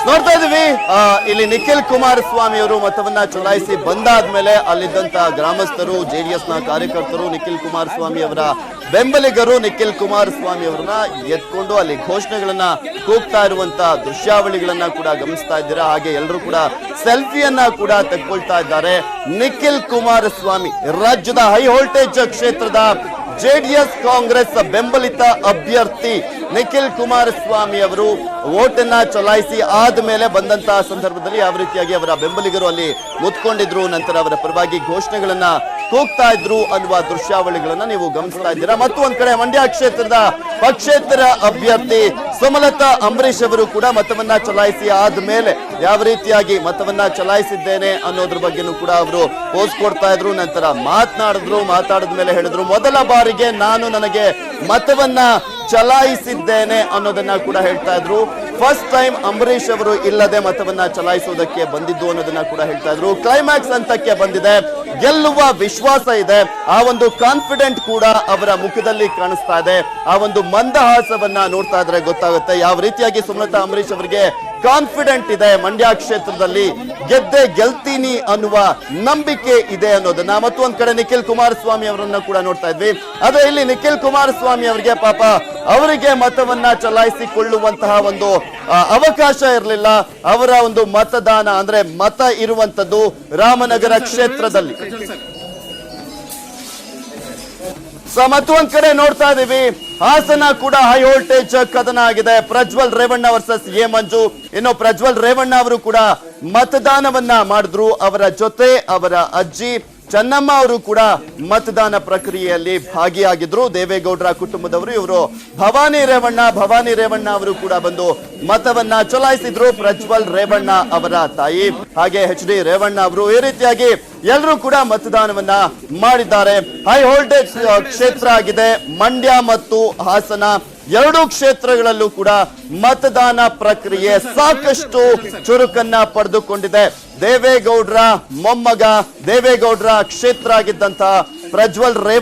ನೋಡ್ತಾ ಇದೀವಿ ಇಲ್ಲಿ ನಿಖಿಲ್ ಕುಮಾರಸ್ವಾಮಿ ಅವರು ಮತವನ್ನ ಚಲಾಯಿಸಿ ಬಂದಾದ್ಮೇಲೆ ಅಲ್ಲಿದ್ದಂತ ಗ್ರಾಮಸ್ಥರು, ಜೆಡಿಎಸ್ ನ ಕಾರ್ಯಕರ್ತರು, ನಿಖಿಲ್ ಕುಮಾರಸ್ವಾಮಿ ಅವರ ಬೆಂಬಲಿಗರು ನಿಖಿಲ್ ಕುಮಾರಸ್ವಾಮಿ ಅವರನ್ನ ಎತ್ಕೊಂಡು ಅಲ್ಲಿ ಘೋಷಣೆಗಳನ್ನ ಕೂಗ್ತಾ ಇರುವಂತ ದೃಶ್ಯಾವಳಿಗಳನ್ನ ಕೂಡ ಗಮನಿಸ್ತಾ ಇದ್ದೀರಾ. ಹಾಗೆ ಎಲ್ಲರೂ ಕೂಡ ಸೆಲ್ಫಿಯನ್ನ ಕೂಡ ತೆಗೆದುಕೊಳ್ತಾ ಇದ್ದಾರೆ. ನಿಖಿಲ್ ಕುಮಾರಸ್ವಾಮಿ ರಾಜ್ಯದ ಹೈ ವೋಲ್ಟೇಜ್ ಕ್ಷೇತ್ರದ ಜೆಡಿಎಸ್ ಕಾಂಗ್ರೆಸ್ ಬೆಂಬಲಿತ ಅಭ್ಯರ್ಥಿ ನಿಖಿಲ್ ಕುಮಾರಸ್ವಾಮಿ ಅವರು ವೋಟನ್ನ ಚಲಾಯಿಸಿ ಆದ್ಮೇಲೆ ಬಂದಂತಹ ಸಂದರ್ಭದಲ್ಲಿ ಯಾವ ರೀತಿಯಾಗಿ ಅವರ ಬೆಂಬಲಿಗರು ಅಲ್ಲಿ ಮುತ್ಕೊಂಡಿದ್ರು, ನಂತರ ಅವರ ಪರವಾಗಿ ಘೋಷಣೆಗಳನ್ನ ಕೂಗ್ತಾ ಇದ್ರು ಅನ್ನುವ ದೃಶ್ಯಾವಳಿಗಳನ್ನ ನೀವು ಗಮನಿಸ್ತಾ ಇದ್ದೀರಾ. ಮತ್ತು ಒಂದ್ ಕಡೆ ಮಂಡ್ಯ ಕ್ಷೇತ್ರದ ಪಕ್ಷೇತರ ಅಭ್ಯರ್ಥಿ ಸುಮಲತಾ ಅಂಬರೀಶ್ ಅವರು ಕೂಡ ಮತವನ್ನ ಚಲಾಯಿಸಿ ಆದ್ಮೇಲೆ ಯಾವ ರೀತಿಯಾಗಿ ಮತವನ್ನ ಚಲಾಯಿಸಿದ್ದೇನೆ ಅನ್ನೋದ್ರ ಬಗ್ಗೆನೂ ಕೂಡ ಅವರು ಪೋಸ್ಟ್ ಕೊಡ್ತಾ ಇದ್ರು. ನಂತರ ಮಾತಾಡಿದ ಮೇಲೆ ಹೇಳಿದ್ರು, ಮೊದಲ ಬಾರಿಗೆ ನಾನು ನನಗೆ ಮತವನ್ನ ಚಲಾಯಿಸಿದ್ದೇನೆ ಅನ್ನೋದನ್ನ ಕೂಡ ಹೇಳ್ತಾ ಇದ್ರು. ಫಸ್ಟ್ ಟೈಮ್ ಅಂಬರೀಶ್ ಅವರು ಇಲ್ಲದೆ ಮತವನ್ನ ಚಲಾಯಿಸುವುದಕ್ಕೆ ಬಂದಿದ್ದು ಅನ್ನೋದನ್ನ ಕೂಡ ಹೇಳ್ತಾ ಇದ್ರು. ಕ್ಲೈಮ್ಯಾಕ್ಸ್ ಹಂತಕ್ಕೆ ಬಂದಿದೆ, ಗೆಲ್ಲುವ ವಿಶ್ವಾಸ ಇದೆ, ಆ ಒಂದು ಕಾನ್ಫಿಡೆಂಟ್ ಕೂಡ ಅವರ ಮುಖದಲ್ಲಿ ಕಾಣಿಸ್ತಾ ಇದೆ. ಆ ಒಂದು ಮಂದಹಾಸವನ್ನ ನೋಡ್ತಾ ಇದ್ರೆ ಗೊತ್ತಾಗುತ್ತೆ ಯಾವ ರೀತಿಯಾಗಿ ಸುಮಲತಾ ಅಂಬರೀಶ್ ಅವರಿಗೆ ಕಾನ್ಫಿಡೆಂಟ್ ಇದೆ, ಮಂಡ್ಯ ಕ್ಷೇತ್ರದಲ್ಲಿ ಗೆದ್ದೆ ಗೆಲ್ತೀನಿ ಅನ್ನುವ ನಂಬಿಕೆ ಇದೆ ಅನ್ನೋದನ್ನ. ಮತ್ತು ಒಂದ್ ಕಡೆ ನಿಖಿಲ್ ಕುಮಾರಸ್ವಾಮಿ ಅವರನ್ನ ಕೂಡ ನೋಡ್ತಾ ಇದ್ವಿ. ಆದ್ರೆ ಇಲ್ಲಿ ನಿಖಿಲ್ ಕುಮಾರಸ್ವಾಮಿ ಅವರಿಗೆ ಪಾಪ ಅವರಿಗೆ ಮತವನ್ನ ಚಲಾಯಿಸಿಕೊಳ್ಳುವಂತಹ ಒಂದು ಅವಕಾಶ ಇರಲಿಲ್ಲ. ಅವರ ಒಂದು ಮತದಾನ ಅಂದ್ರೆ ಮತ ಇರುವಂತದ್ದು ರಾಮನಗರ ಕ್ಷೇತ್ರದಲ್ಲಿ. ಮತ್ತು ಒಂದ್ ಕಡೆ ನೋಡ್ತಾ ಇದೀವಿ, ಹಾಸನ ಕೂಡ ಹೈ ವೋಲ್ಟೇಜ್ ಕದನ ಆಗಿದೆ. ಪ್ರಜ್ವಲ್ ರೇವಣ್ಣ ವರ್ಸಸ್ ಎ ಮಂಜು. ಇನ್ನು ಪ್ರಜ್ವಲ್ ರೇವಣ್ಣ ಅವರು ಕೂಡ ಮತದಾನವನ್ನ ಮಾಡಿದ್ರು. ಅವರ ಜೊತೆ ಅವರ ಅಜ್ಜಿ ಚೆನ್ನಮ್ಮ ಅವರು ಕೂಡ ಮತದಾನ ಪ್ರಕ್ರಿಯೆಯಲ್ಲಿ ಭಾಗಿಯಾಗಿದ್ರು. ದೇವೇಗೌಡರ ಕುಟುಂಬದವರು ಇವರು ಭವಾನಿ ರೇವಣ್ಣ ಅವರು ಕೂಡ ಬಂದು ಮತವನ್ನ ಚಲಾಯಿಸಿದ್ರು. ಪ್ರಜ್ವಲ್ ರೇವಣ್ಣ ಅವರ ತಾಯಿ ಹಾಗೆ HD ರೇವಣ್ಣ ಅವರು ಈ ರೀತಿಯಾಗಿ ಎಲ್ಲರೂ ಕೂಡ ಮತದಾನವನ್ನ ಮಾಡಿದ್ದಾರೆ. ಹೈ ವೋಲ್ಟೇಜ್ ಕ್ಷೇತ್ರ ಆಗಿದೆ ಮಂಡ್ಯ ಮತ್ತು ಹಾಸನ. ಎರಡೂ ಕ್ಷೇತ್ರಗಳಲ್ಲೂ ಕೂಡ ಮತದಾನ ಪ್ರಕ್ರಿಯೆ ಸಾಕಷ್ಟು ಚುರುಕನ್ನ ಪಡೆದುಕೊಂಡಿದೆ. ದೇವೇಗೌಡರ ಮೊಮ್ಮಗ, ದೇವೇಗೌಡರ ಕ್ಷೇತ್ರ ಆಗಿದ್ದಂತಹ ಪ್ರಜ್ವಲ್ ರೇವಣ್ಣ